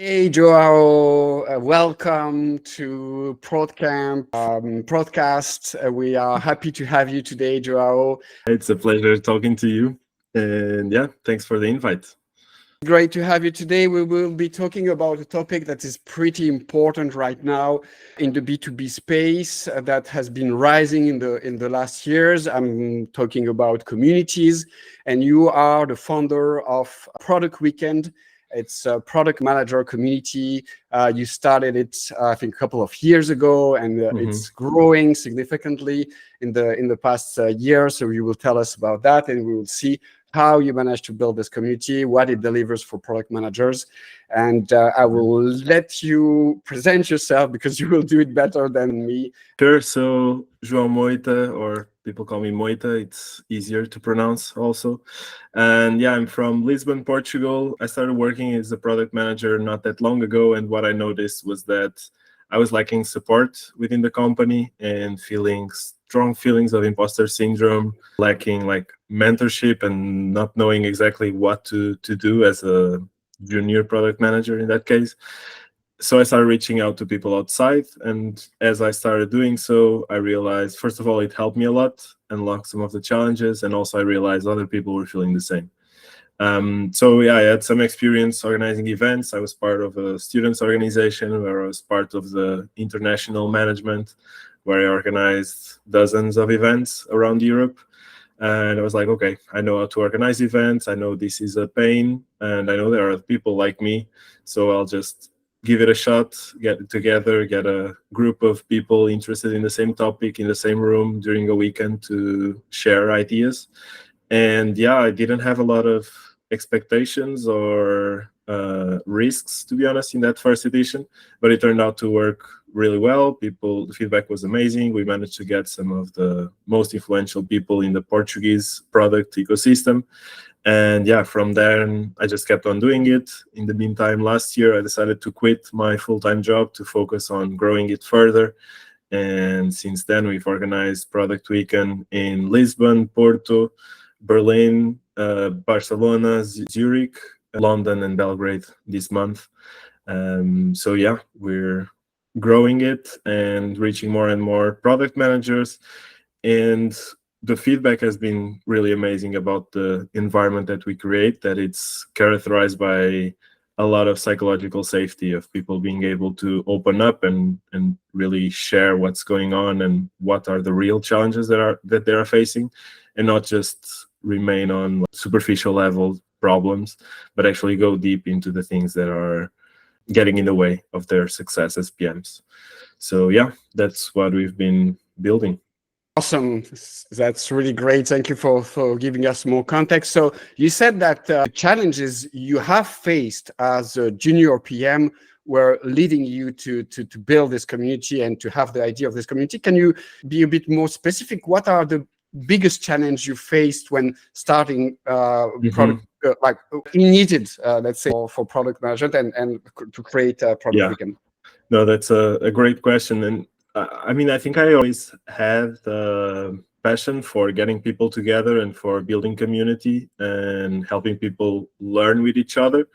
Hey Joao, welcome to ProdCamp Podcast. We are happy to have you today, Joao. It's a pleasure talking to you. And yeah, thanks for the invite. Great to have you today. We will be talking about a topic that is pretty important right now in the B2B space that has been rising in the last years. I'm talking about communities, and you are the founder of Product Weekend. It's a product manager community. You started it, I think, a couple of years ago, and hmm it's growing significantly in the past year. So you will tell us about that, and we will see how you managed to build this community, what it delivers for product managers. And I will let you present yourself because you will do it better than me. Sure. So, João Moita, or people call me Moita, it's easier to pronounce also. And yeah, I'm from Lisbon, Portugal. I started working as a product manager not that long ago. And what I noticed was that I was lacking support within the company and feeling strong feelings of imposter syndrome, lacking like mentorship and not knowing exactly what to do as a junior product manager in that case. So I started reaching out to people outside, and as I started doing so, I realized, first of all, it helped me a lot, unlock some of the challenges, and also I realized other people were feeling the same. So yeah, I had some experience organizing events. I was part of a students organization where I was part of the international management, where I organized dozens of events around Europe. And I was like, okay, I know how to organize events. I know this is a pain, and I know there are people like me. So I'll just give it a shot, get it together, get a group of people interested in the same topic in the same room during a weekend to share ideas. And yeah, I didn't have a lot of expectations or risks, to be honest, in that first edition, but it turned out to work really well. The feedback was amazing. We managed to get some of the most influential people in the Portuguese product ecosystem. And yeah, from there, I just kept on doing it. In the meantime, last year, I decided to quit my full-time job to focus on growing it further. And since then, we've organized Product Weekend in Lisbon, Porto, Berlin, Barcelona, Zurich, London, and Belgrade this month. So yeah, we're growing it and reaching more and more product managers. And the feedback has been really amazing about the environment that we create, that it's characterized by a lot of psychological safety of people being able to open up and really share what's going on and what are the real challenges that they are facing, and not just remain on superficial level problems, but actually go deep into the things that are getting in the way of their success as PMs. So yeah, that's what we've been building. Awesome. That's really great. Thank you for giving us more context. So you said that the challenges you have faced as a junior PM were leading you to build this community and to have the idea of this community. Can you be a bit more specific? What are the biggest challenge you faced when starting Mhm. product like you needed, let's say, for product management and to create a product Yeah, weekend? no, that's a great question. And I mean, I think I always had the passion for getting people together and for building community and helping people learn with each other,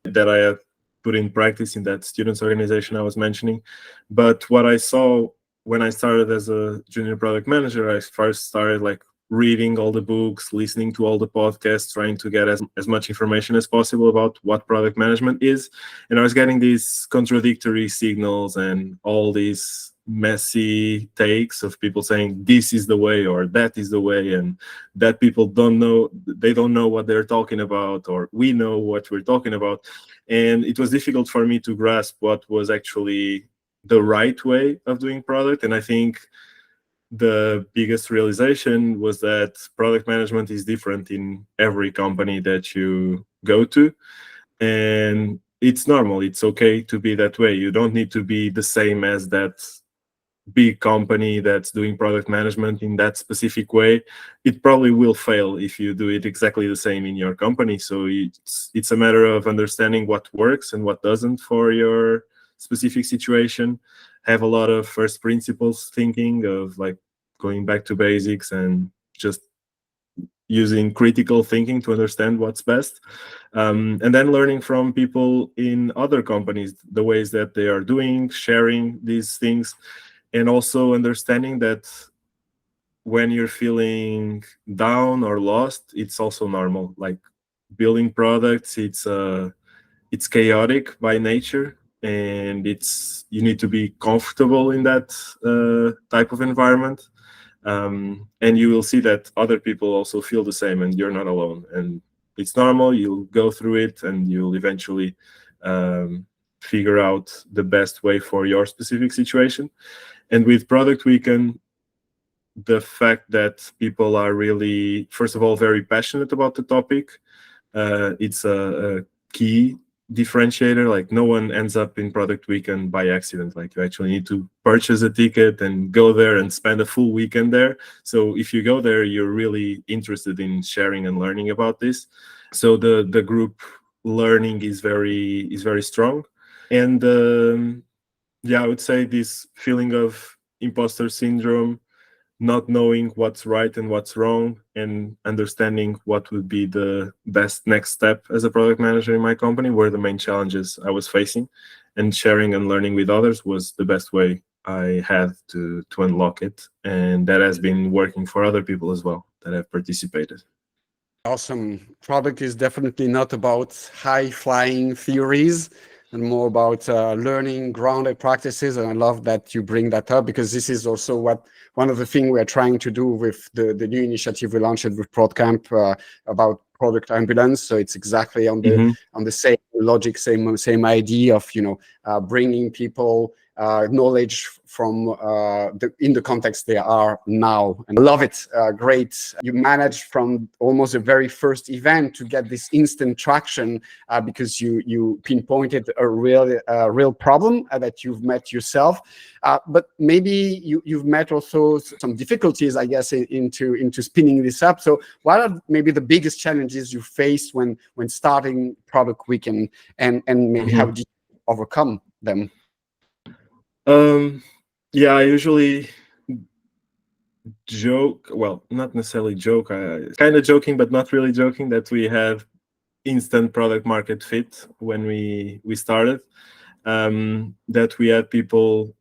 that I have put in practice in that students organization I was mentioning. But what I saw when I started as a junior product manager, I first started like reading all the books, listening to all the podcasts, trying to get as much information as possible about what product management is. And I was getting these contradictory signals and all these messy takes of people saying this is the way or that is the way, and that people don't know what they're talking about, or we know what we're talking about. And it was difficult for me to grasp what was actually the right way of doing product. And I think the biggest realization was that product management is different in every company that you go to, and it's normal, it's okay to be that way. You don't need to be the same as that big company that's doing product management in that specific way. It probably will fail if you do it exactly the same in your company. So it's a matter of understanding what works and what doesn't for your specific situation. Have a lot of first principles thinking of like going back to basics and just using critical thinking to understand what's best, and then learning from people in other companies, the ways that they are doing, sharing these things, and also understanding that when you're feeling down or lost, it's also normal. Like building products, it's chaotic by nature, and you need to be comfortable in that type of environment, and you will see that other people also feel the same, and you're not alone, and it's normal. You'll go through it, and you'll eventually figure out the best way for your specific situation. And with Product Weekend, the fact that people are really, first of all, very passionate about the topic, it's a key differentiator. Like no one ends up in Product Weekend by accident. Like you actually need to purchase a ticket and go there and spend a full weekend there. So if you go there, you're really interested in sharing and learning about this. So the group learning is very strong. And I would say this feeling of imposter syndrome, not knowing what's right and what's wrong, and understanding what would be the best next step as a product manager in my company were the main challenges I was facing. And sharing and learning with others was the best way I had to unlock it. And that has been working for other people as well that have participated. Awesome. Product is definitely not about high-flying theories and more about learning grounded practices. And I love that you bring that up, because this is also one of the things we're trying to do with the new initiative we launched with ProdCamp about product ambulance. So it's exactly on the same logic, same idea of bringing people knowledge from in the context they are now. And I love it. Great. You managed from almost the very first event to get this instant traction because you pinpointed a real problem that you've met yourself. But maybe you've met also some difficulties, I guess, into spinning this up. So what are maybe the biggest challenges you faced when starting Product Weekend, and maybe how did you overcome them? I usually joke, well, not necessarily joke, kind of joking but not really joking, that we have instant product market fit when we started, that we had people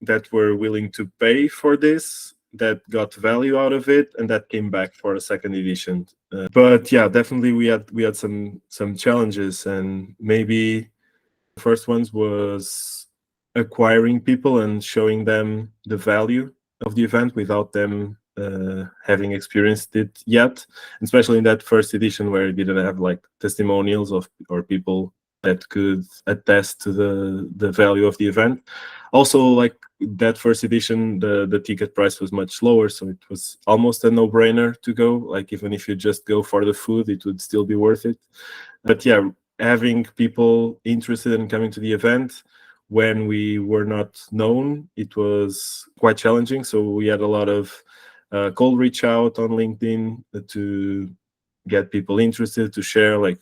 that were willing to pay for this, that got value out of it, and that came back for a second edition. But yeah, definitely we had some challenges, and maybe the first ones was acquiring people and showing them the value of the event without them having experienced it yet, especially in that first edition where it didn't have like testimonials or people that could attest to the value of the event. Also, like that first edition, the ticket price was much lower, so it was almost a no-brainer to go. Like even if you just go for the food, it would still be worth it. But yeah, having people interested in coming to the event when we were not known, it was quite challenging. So we had a lot of cold reach out on LinkedIn to get people interested, to share, like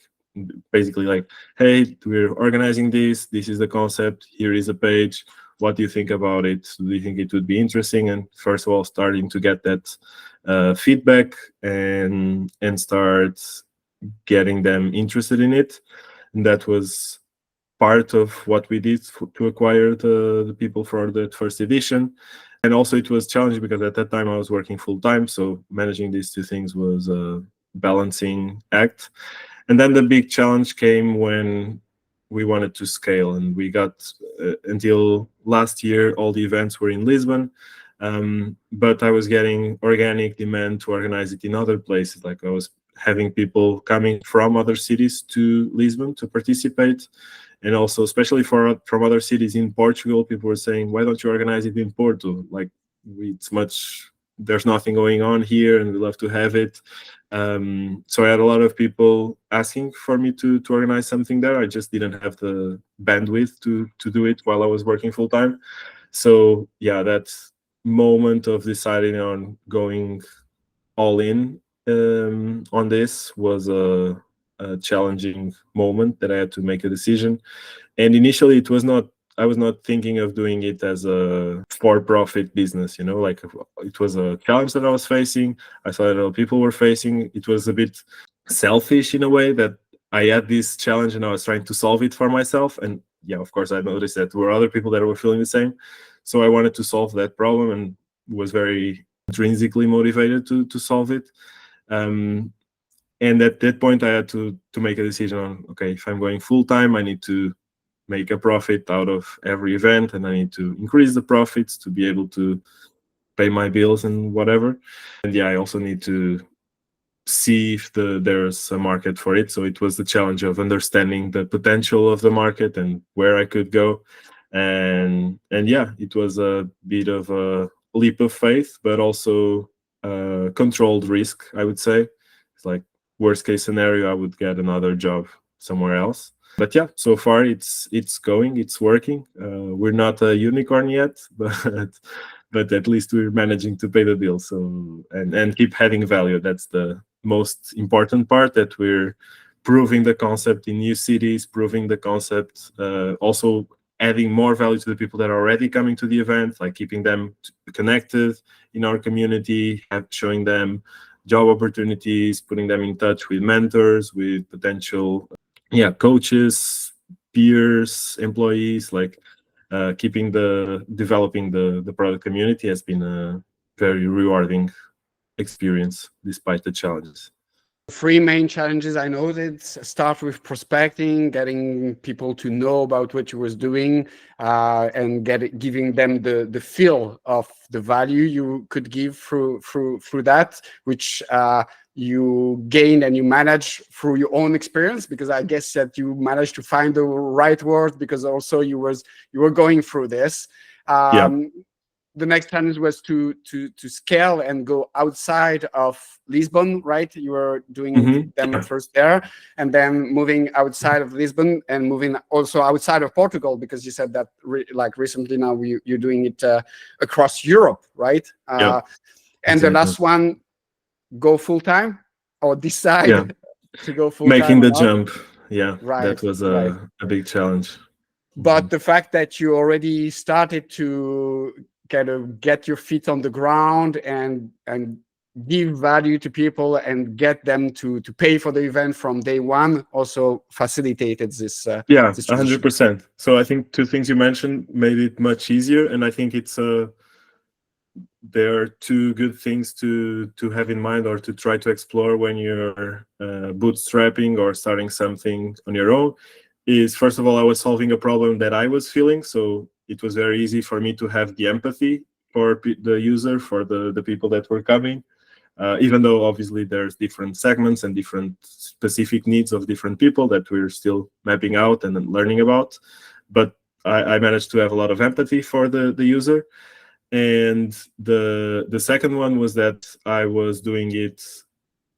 basically like, hey, we're organizing this is the concept, here is a page, what do you think about it? Do you think it would be interesting? And first of all, starting to get that feedback and start getting them interested in it. And that was part of what we did to acquire the people for the first edition. And also it was challenging because at that time I was working full time, so managing these two things was a balancing act. And then the big challenge came when we wanted to scale, and we got until last year all the events were in Lisbon, but I was getting organic demand to organize it in other places. Like I was having people coming from other cities to Lisbon to participate. And also, especially from other cities in Portugal, people were saying, why don't you organize it in Porto? Like, there's nothing going on here, and we love to have it. So I had a lot of people asking for me to organize something there. I just didn't have the bandwidth to do it while I was working full time. So yeah, that moment of deciding on going all in on this was a challenging moment that I had to make a decision. And initially it was not not thinking of doing it as a for-profit business, like it was a challenge that I was facing. I saw that other people were facing. It was a bit selfish in a way that I had this challenge and I was trying to solve it for myself. And yeah, of course, I noticed that there were other people that were feeling the same. So I wanted to solve that problem and was very intrinsically motivated to solve it. And at that point, I had to make a decision on, okay, if I'm going full time, I need to make a profit out of every event, and I need to increase the profits to be able to pay my bills and whatever. And yeah, I also need to see if there's a market for it. So it was the challenge of understanding the potential of the market and where I could go. And yeah, it was a bit of a leap of faith, but also controlled risk, I would say. It's like worst case scenario, I would get another job somewhere else. But yeah, so far it's going, it's working. We're not a unicorn yet, but at least we're managing to pay the bill. So and keep adding value. That's the most important part, that we're proving the concept in new cities, proving the concept, also adding more value to the people that are already coming to the event, like keeping them connected in our community, showing them job opportunities, putting them in touch with mentors, with potential coaches, peers, employees, like developing the product community has been a very rewarding experience despite the challenges. Three main challenges I noted start with prospecting, getting people to know about what you was doing, and giving them the feel of the value you could give through that, which you gained and you managed through your own experience, because I guess that you managed to find the right word, because also you were going through this. The next challenge was to scale and go outside of Lisbon, right? You were doing them at first there, and then moving outside of Lisbon and moving also outside of Portugal, because you said that recently now you're doing it across Europe, right? And exactly. The last one, go full time, or decide to go full time. Making the jump, right? That was a big challenge. But the fact that you already started to kind of get your feet on the ground and give value to people and get them to pay for the event from day one also facilitated this. 100%. So I think two things you mentioned made it much easier, and I think it's there are two good things to have in mind or to try to explore when you're bootstrapping or starting something on your own. Is, first of all, I was solving a problem that I was feeling, so it was very easy for me to have the empathy for the user, for the people that were coming, even though obviously there's different segments and different specific needs of different people that we're still mapping out and learning about. But I managed to have a lot of empathy for the user. And the second one was that I was doing it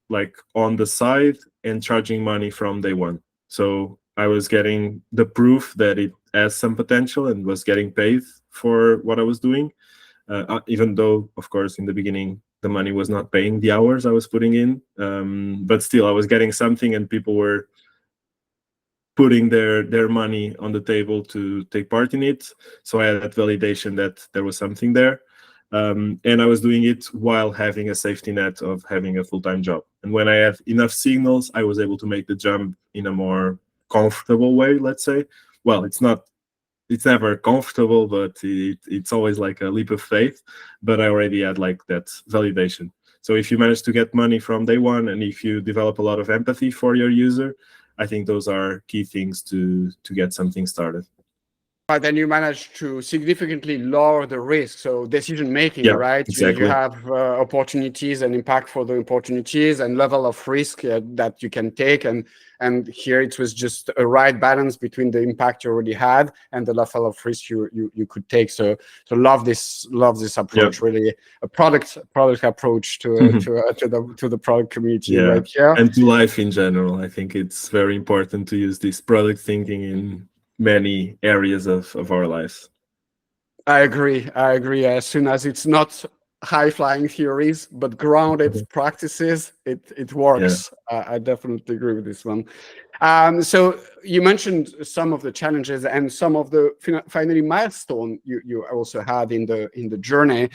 like on the side and charging money from day one. So I was getting the proof that it has some potential and was getting paid for what I was doing, even though, of course, in the beginning, the money was not paying the hours I was putting in. But still, I was getting something, and people were putting their money on the table to take part in it. So I had that validation that there was something there. And I was doing it while having a safety net of having a full-time job. And when I had enough signals, I was able to make the jump in a more comfortable way, let's say. Well, it's never comfortable, but it's always like a leap of faith. But I already had like that validation. So if you manage to get money from day one, and if you develop a lot of empathy for your user, I think those are key things to get something started. But then you manage to significantly lower the risk. So decision making, right? Exactly. You have opportunities and impact for the opportunities and level of risk that you can take. And here it was just a right balance between the impact you already had and the level of risk you could take. So love this approach. Really, a product approach to the product community right here, and to life in general. I think it's very important to use this product thinking in many areas of our lives. I agree. As soon as it's not high-flying theories, but grounded practices, it works. I definitely agree with this one. So you mentioned some of the challenges and some of the finally milestone you also had in the journey.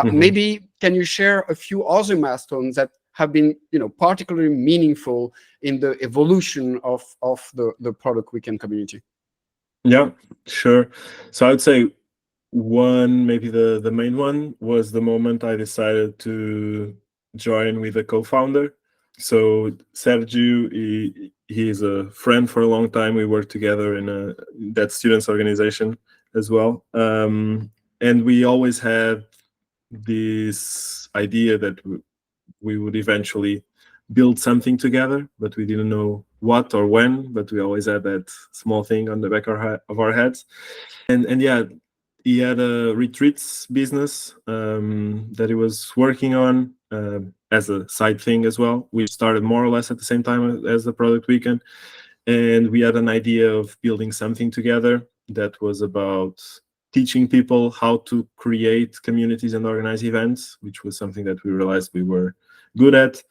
Maybe can you share a few other milestones that have been particularly meaningful in the evolution of the Product Weekend community? Yeah, sure. So I would say one, maybe the main one, was the moment I decided to join with a co-founder. So Sergio, he is a friend for a long time. We worked together in that students organization as well, and we always had this idea that we would eventually build something together, but we didn't know what or when. But we always had that small thing on the back of our heads, and yeah, he had a retreats business that he was working on as a side thing as well. We started more or less at the same time as the Product Weekend, and we had an idea of building something together that was about teaching people how to create communities and organize events, which was something that we realized we were good at.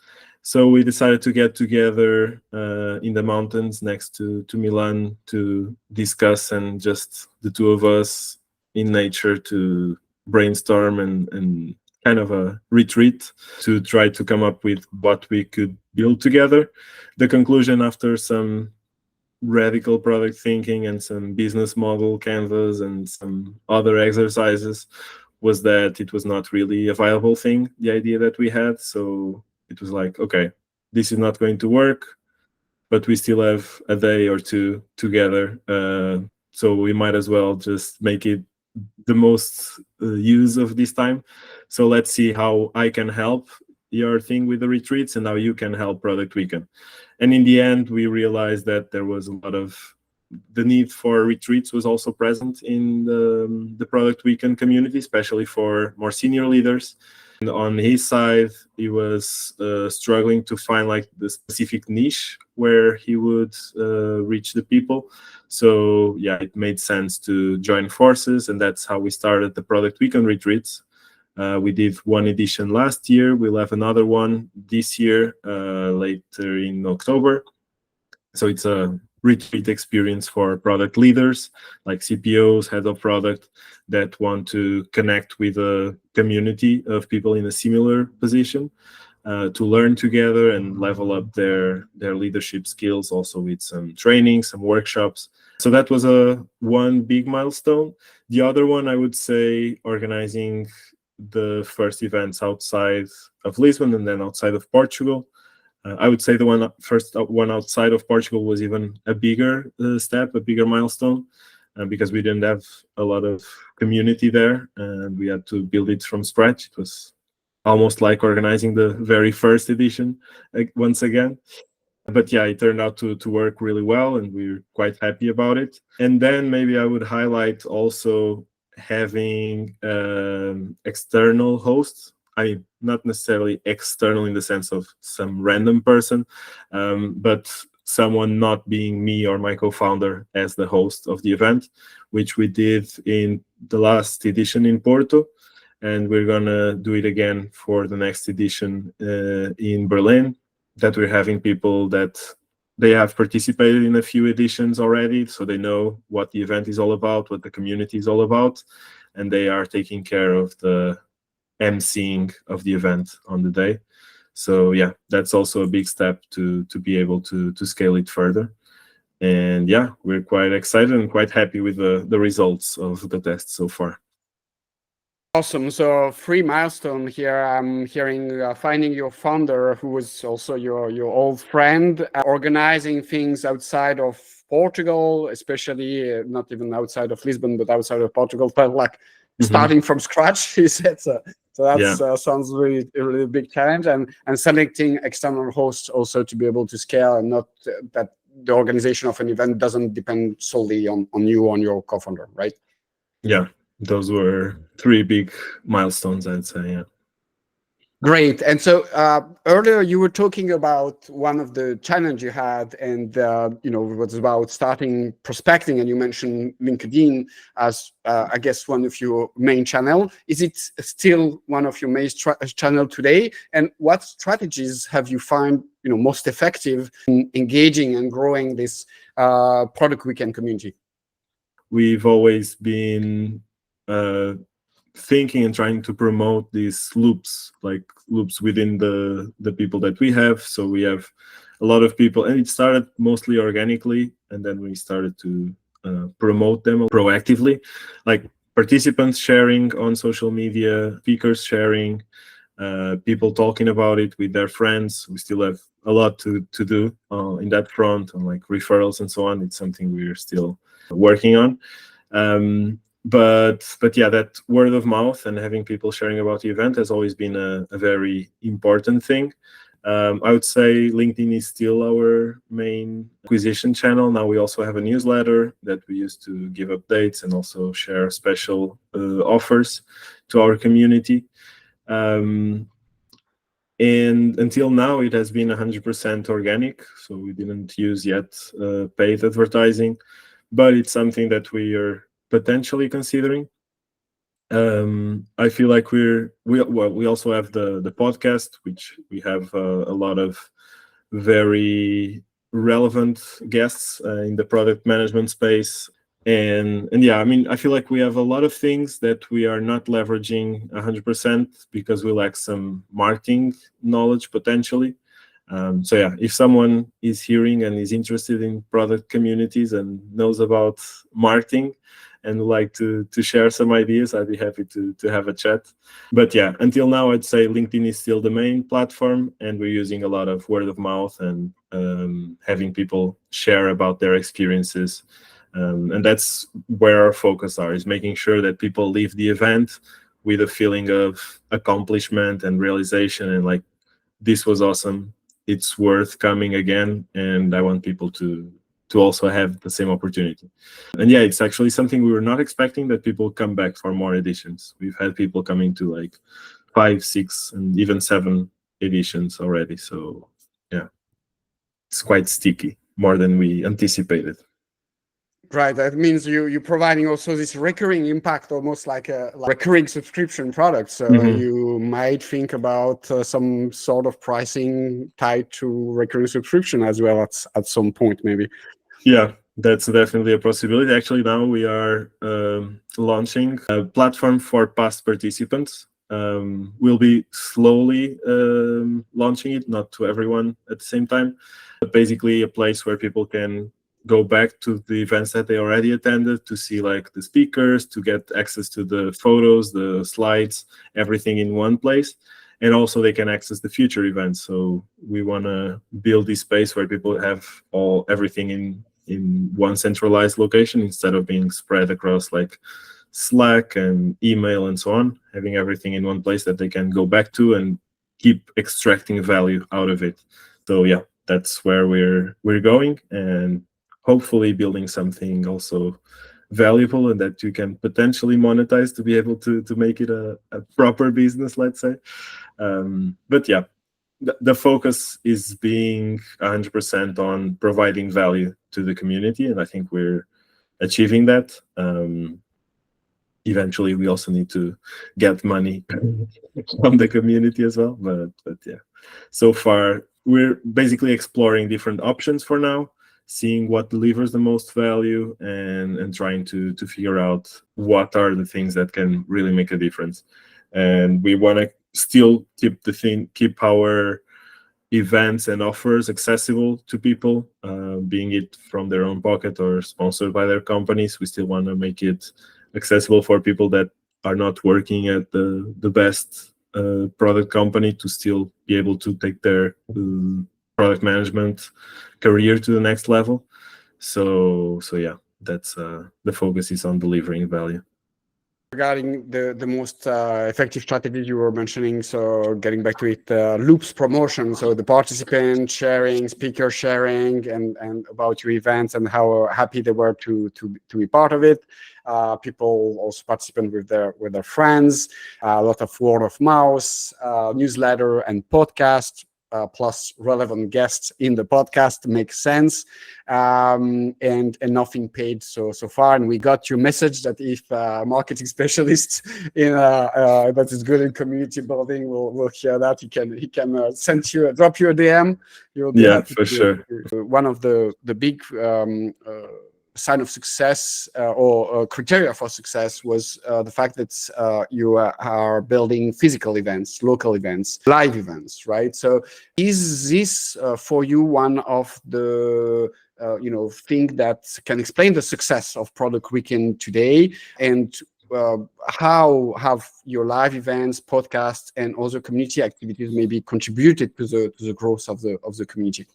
So we decided to get together in the mountains next to Milan to discuss, and just the two of us in nature to brainstorm and kind of a retreat to try to come up with what we could build together. The conclusion, after some radical product thinking and some business model canvas and some other exercises, was that it was not really a viable thing, the idea that we had. So it was like, okay, this is not going to work, but we still have a day or two together, so we might as well just make it the most use of this time. So let's see how I can help your thing with the retreats and how you can help Product Weekend. And in the end, we realized that there was a lot of the need for retreats was also present in the Product Weekend community, especially for more senior leaders. And on his side, he was struggling to find like the specific niche where he would reach the people. So yeah, it made sense to join forces, and that's how we started the Product Weekend retreats. We did one edition last year. We'll have another one this year, later in October. So it's a retreat experience for product leaders like CPOs, head of product, that want to connect with a community of people in a similar position to learn together and level up their leadership skills, also with some training, some workshops. So that was one big milestone. The other one, I would say, organizing the first events outside of Lisbon and then outside of Portugal. I would say the first one outside of Portugal was even a bigger step, a bigger milestone, because we didn't have a lot of community there, and we had to build it from scratch. It was almost like organizing the very first edition once again. But yeah, it turned out to work really well, and we're quite happy about it. And then maybe I would highlight also having external hosts. I mean, not necessarily external in the sense of some random person, but someone not being me or my co-founder as the host of the event, which we did in the last edition in Porto. And we're going to do it again for the next edition in Berlin, that we're having people that they have participated in a few editions already, so they know what the event is all about, what the community is all about, and they are taking care of the emceeing of the event on the day. So yeah, that's also a big step to be able to scale it further. And yeah, we're quite excited and quite happy with the results of the test so far. Awesome. So 3 milestone here. I'm hearing finding your founder, who was also your old friend, organizing things outside of Portugal, especially not even outside of Lisbon, but outside of Portugal, felt like starting from scratch, he said. So that sounds really a really big challenge, and selecting external hosts also to be able to scale, and not that the organization of an event doesn't depend solely on you, on your co-founder, right? Yeah. Those were 3 big milestones, I'd say. Yeah. Great. And so earlier you were talking about one of the challenge you had, and it was about starting prospecting, and you mentioned LinkedIn as I guess one of your main channel. Is it still one of your main channel today? And what strategies have you found most effective in engaging and growing this product weekend community? We've always been thinking and trying to promote these loops, like loops within the people that we have. So we have a lot of people, and it started mostly organically, and then we started to promote them proactively, like participants sharing on social media, speakers sharing, people talking about it with their friends. We still have a lot to do in that front, on like referrals and so on. It's something we're still working on. But yeah, that word of mouth and having people sharing about the event has always been a very important thing. I would say LinkedIn is still our main acquisition channel. Now we also have a newsletter that we use to give updates and also share special offers to our community. And until now, it has been 100% organic, so we didn't use yet paid advertising, but it's something that we are potentially considering. I feel like we also have the podcast, which we have a lot of very relevant guests in the product management space. And yeah, I mean, I feel like we have a lot of things that we are not leveraging 100% because we lack some marketing knowledge potentially. So yeah, if someone is hearing and is interested in product communities and knows about marketing and would like to share some ideas, I'd be happy to have a chat. But yeah, until now, I'd say LinkedIn is still the main platform, and we're using a lot of word of mouth and having people share about their experiences. And that's where our focus is making sure that people leave the event with a feeling of accomplishment and realization, and like, this was awesome, it's worth coming again, and I want people to also have the same opportunity. And yeah, it's actually something we were not expecting, that people come back for more editions. We've had people coming to like 5, 6, and even 7 editions already. So yeah, it's quite sticky, more than we anticipated. Right. That means you're providing also this recurring impact, almost like a recurring subscription product. So you might think about some sort of pricing tied to recurring subscription as well at some point, maybe. Yeah, that's definitely a possibility. Actually, now we are launching a platform for past participants. We'll be slowly launching it, not to everyone at the same time, but basically a place where people can go back to the events that they already attended, to see like the speakers, to get access to the photos, the slides, everything in one place. And also they can access the future events. So we want to build this space where people have everything in one centralized location, instead of being spread across like Slack and email and so on, having everything in one place that they can go back to and keep extracting value out of it. So yeah, that's where we're going, and hopefully building something also valuable and that you can potentially monetize to be able to make it a proper business, let's say. But yeah, the focus is being 100% on providing value to the community, and I think we're achieving that. Eventually, we also need to get money from the community as well. But yeah, so far we're basically exploring different options for now, seeing what delivers the most value, and trying to figure out what are the things that can really make a difference. And we want to still keep our events and offers accessible to people, being it from their own pocket or sponsored by their companies. We still want to make it accessible for people that are not working at the best product company, to still be able to take their product management career to the next level. So yeah, that's the focus is on delivering value. Regarding the most effective strategies you were mentioning, so getting back to it, loops promotion, so the participant sharing, speaker sharing, and about your events and how happy they were to be part of it. People also participate with their friends. A lot of word of mouth, newsletter and podcast. Plus relevant guests in the podcast makes sense, and nothing paid so far. And we got your message that if marketing specialist in that is good in community building will hear that, he can drop you a DM. You'll be happy for sure. One of the big sign of success or criteria for success was the fact that you are building physical events, local events, live events, right? So is this for you one of the thing that can explain the success of Product Weekend today? And how have your live events, podcasts, and other community activities maybe contributed to the growth of the community?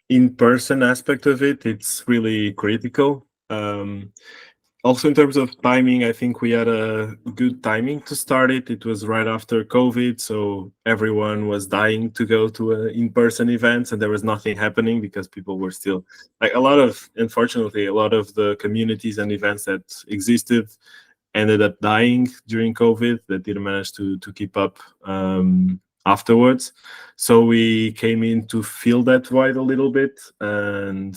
In-person aspect of it, it's really critical. Also, in terms of timing, I think we had a good timing to start it. It was right after COVID, so everyone was dying to go to in-person events, and there was nothing happening because people were still unfortunately, a lot of the communities and events that existed ended up dying during COVID that didn't manage to keep up afterwards. So we came in to fill that void a little bit and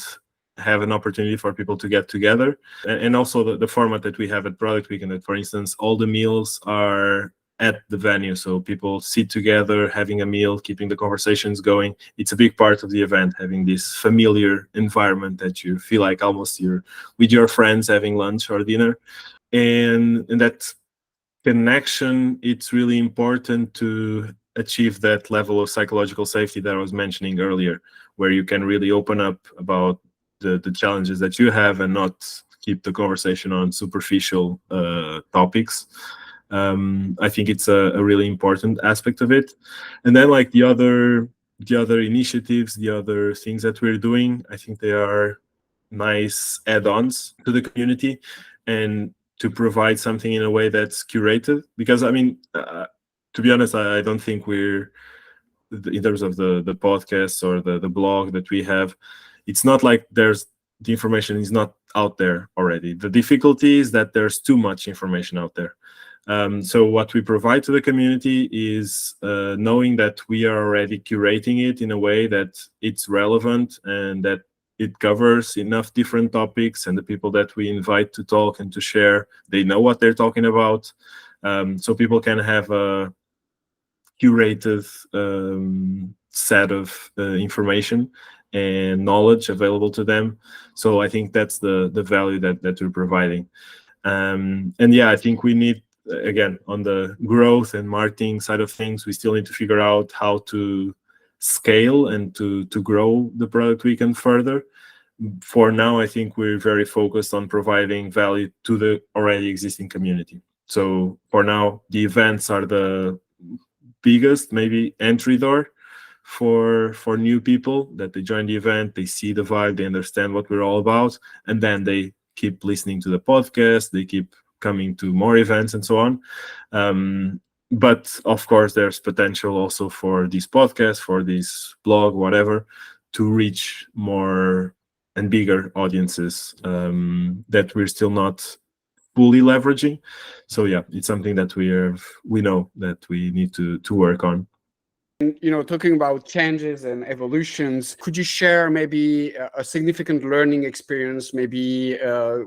have an opportunity for people to get together. And also the format that we have at Product Weekend, that, for instance, all the meals are at the venue. So people sit together, having a meal, keeping the conversations going. It's a big part of the event, having this familiar environment that you feel like almost you're with your friends having lunch or dinner. And that connection, it's really important to achieve that level of psychological safety that I was mentioning earlier, where you can really open up about the challenges that you have and not keep the conversation on superficial topics. I think it's a really important aspect of it. And then like the other initiatives, the other things that we're doing, I think they are nice add-ons to the community and to provide something in a way that's curated. Because I mean, to be honest, I don't think we're, in terms of the podcast or the blog that we have, it's not like the information is not out there already. The difficulty is that there's too much information out there. So what we provide to the community is knowing that we are already curating it in a way that it's relevant and that it covers enough different topics, and the people that we invite to talk and to share, they know what they're talking about. So people can have a curated set of information and knowledge available to them. So I think that's the value that we're providing. And yeah, I think we need, again, on the growth and marketing side of things, we still need to figure out how to scale and to grow the Product Weekend further. For now, I think we're very focused on providing value to the already existing community. So for now, the events are the biggest maybe entry door for new people, that they join the event, they see the vibe, they understand what we're all about, and then they keep listening to the podcast, they keep coming to more events and so on. But of course, there's potential also for this podcast, for this blog, whatever, to reach more and bigger audiences that we're still not fully leveraging. So yeah, it's something that we know that we need to work on. Talking about changes and evolutions, could you share maybe a significant learning experience, maybe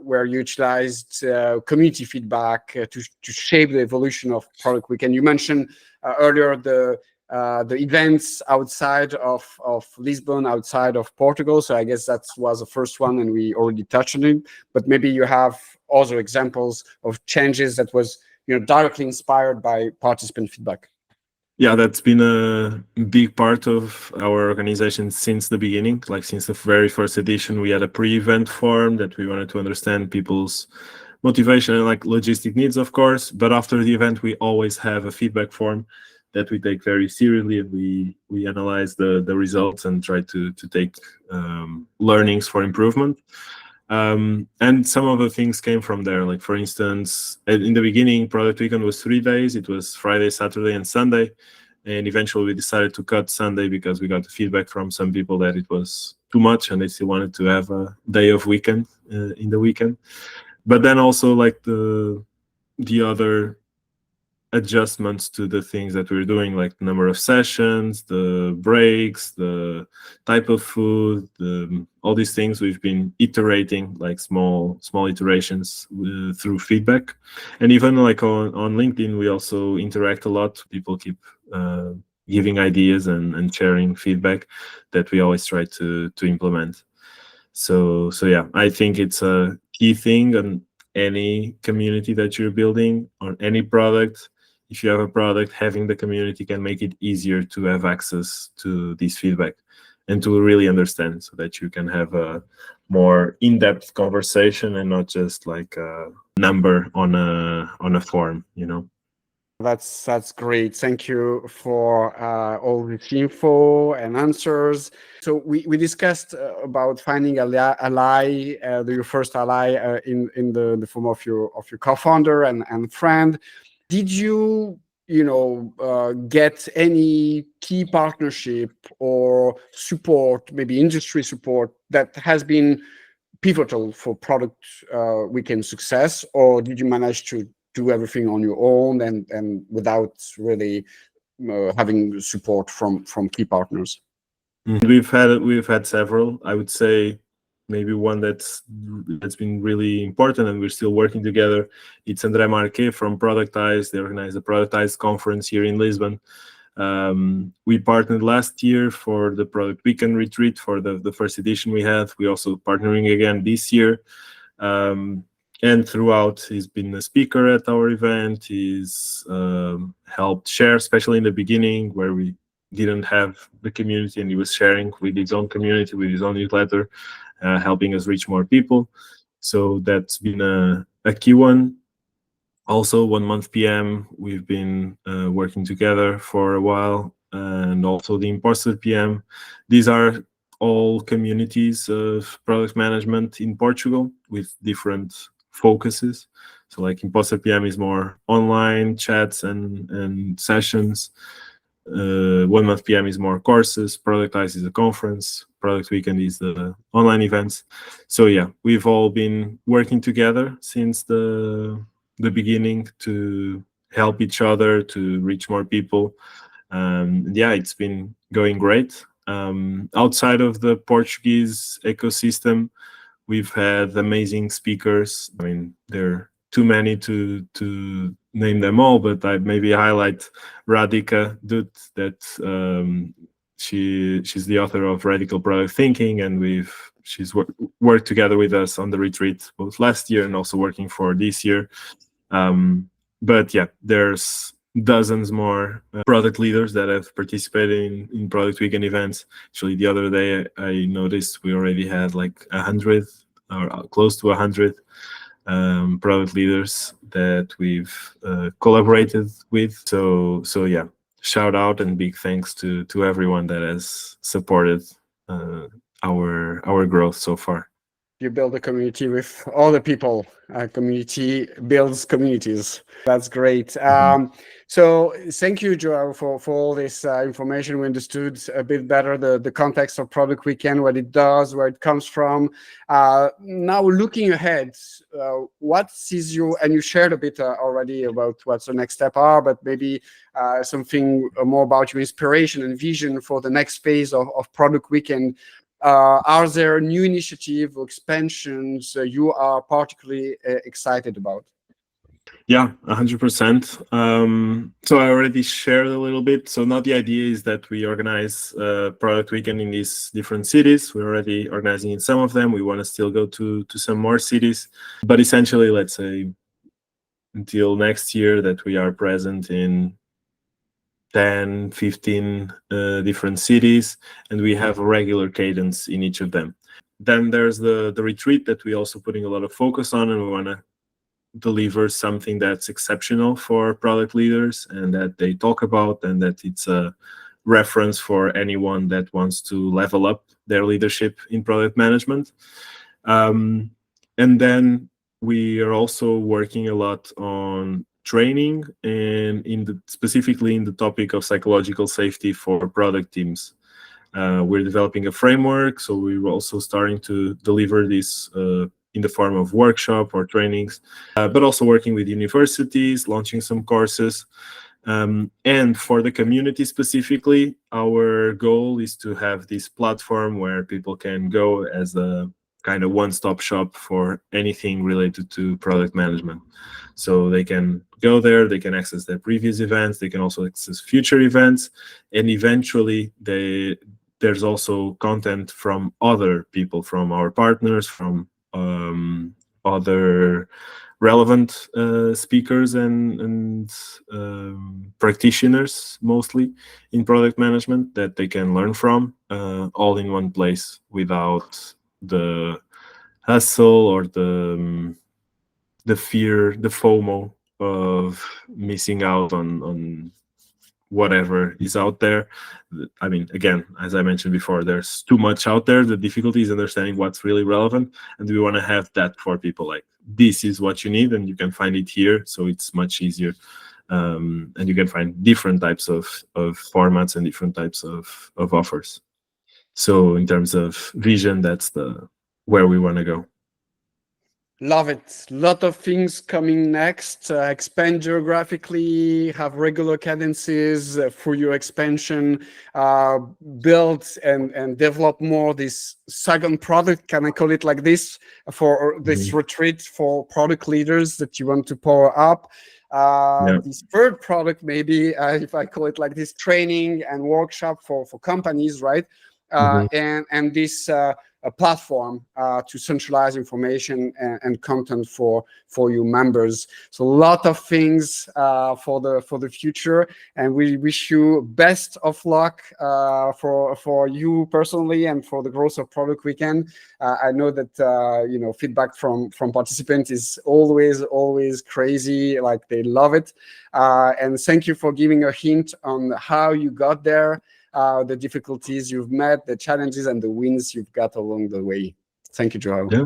where you utilized community feedback to shape the evolution of Product Weekend? You mentioned earlier the events outside of Lisbon, outside of Portugal. So I guess that was the first one, and we already touched on it. But maybe you have other examples of changes that was directly inspired by participant feedback. Yeah, that's been a big part of our organization since the beginning. Like since the very first edition, we had a pre-event form that we wanted to understand people's motivation and like logistic needs, of course. But after the event, we always have a feedback form that we take very seriously, and we analyze the results and try to take learnings for improvement. And some of the things came from there. Like, for instance, in the beginning, Product Weekend was 3 days. It was Friday, Saturday, and Sunday. And eventually we decided to cut Sunday because we got the feedback from some people that it was too much and they still wanted to have a day of weekend in the weekend. But then also, like, the other adjustments to the things that we're doing, like the number of sessions, the breaks, the type of food, all these things we've been iterating, like small iterations through feedback. And even like on LinkedIn, we also interact a lot. People keep giving ideas and sharing feedback that we always try to implement. So yeah, I think it's a key thing on any community that you're building, on any product. If you have a product, having the community can make it easier to have access to this feedback and to really understand, so that you can have a more in-depth conversation and not just like a number on a form, you know. That's great. Thank you for all this info and answers. So we discussed about finding ally, your first ally in the form of your co-founder and friend. Did you get any key partnership or support, maybe industry support, that has been pivotal for Product Weekend success, or did you manage to do everything on your own and without really having support from key partners? We've had several. I would say maybe one that's been really important, and we're still working together. It's André Marque from Productize. They organized a Productize conference here in Lisbon. We partnered last year for the Product Weekend retreat for the first edition we had. We're also partnering again this year. And throughout, he's been a speaker at our event. He's helped share, especially in the beginning where we didn't have the community, and he was sharing with his own community, with his own newsletter, helping us reach more people. So that's been a key one. Also, 1 Month PM, we've been working together for a while, and also the Imposter PM. These are all communities of product management in Portugal with different focuses. So like Imposter PM is more online chats and sessions. 1 Month PM is more courses. Productize is a conference. Product Weekend is the online events. So yeah, we've all been working together since the beginning to help each other to reach more people. Yeah, it's been going great. Outside of the Portuguese ecosystem, we've had amazing speakers. I mean, there are too many to name them all, but I maybe highlight Radhika Dutt, that she's the author of Radical Product Thinking, and she's worked together with us on the retreat both last year and also working for this year. But yeah, there's dozens more product leaders that have participated in Product Weekend events. Actually, the other day I noticed we already had like 100 or close to 100 product leaders that we've collaborated with. So yeah, shout out and big thanks to everyone that has supported our growth so far. You build a community with all the people. Community builds communities. That's great. So thank you, João, for all this information. We understood a bit better the context of Product Weekend, what it does, where it comes from. Now looking ahead, what is and you shared a bit already about what the next step are, but maybe something more about your inspiration and vision for the next phase of Product Weekend. Are there new initiatives or expansions you are particularly excited about? Yeah, 100%. So I already shared a little bit. So now the idea is that we organize Product Weekend in these different cities. We're already organizing in some of them. We want to still go to some more cities. But essentially, let's say until next year that we are present in 10, 15 different cities, and we have a regular cadence in each of them. Then there's the retreat that we're also putting a lot of focus on, and we want to deliver something that's exceptional for product leaders and that they talk about, and that it's a reference for anyone that wants to level up their leadership in product management. And then we are also working a lot on training and specifically in the topic of psychological safety for product teams. We're developing a framework, so we're also starting to deliver this in the form of workshop or trainings, but also working with universities, launching some courses. And for the community specifically, our goal is to have this platform where people can go as a kind of one-stop shop for anything related to product management. So they can go there, they can access their previous events, they can also access future events, and eventually there's also content from other people, from our partners, from other relevant speakers and practitioners, mostly in product management, that they can learn from, all in one place without the hustle or the fear, the FOMO of missing out on whatever is out there. I mean, again, as I mentioned before, there's too much out there. The difficulty is understanding what's really relevant, and we want to have that for people. Like, this is what you need, and you can find it here, so it's much easier. And you can find different types of formats and different types of offers. So in terms of vision, that's where we want to go. Love it. Lot of things coming next. Expand geographically, have regular cadences for your expansion, build and develop more this second product, can I call it like this, for this retreat for product leaders that you want to power up. This third product, maybe, if I call it like this, training and workshop for companies, right? And this a platform to centralize information and content for your members. So a lot of things for the future, and we wish you best of luck for you personally and for the growth of Product Weekend. I know that feedback from participants is always crazy, like they love it. And thank you for giving a hint on how you got there. The difficulties you've met, the challenges and the wins you've got along the way. Thank you, João. Yeah.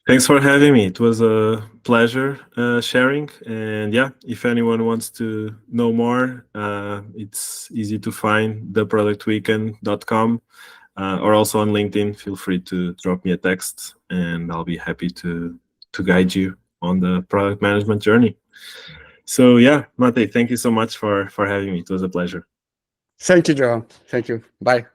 Thanks for having me. It was a pleasure sharing. And yeah, if anyone wants to know more, it's easy to find theproductweekend.com or also on LinkedIn. Feel free to drop me a text and I'll be happy to guide you on the product management journey. So yeah, Mate, thank you so much for having me. It was a pleasure. Thank you, João. Thank you. Bye.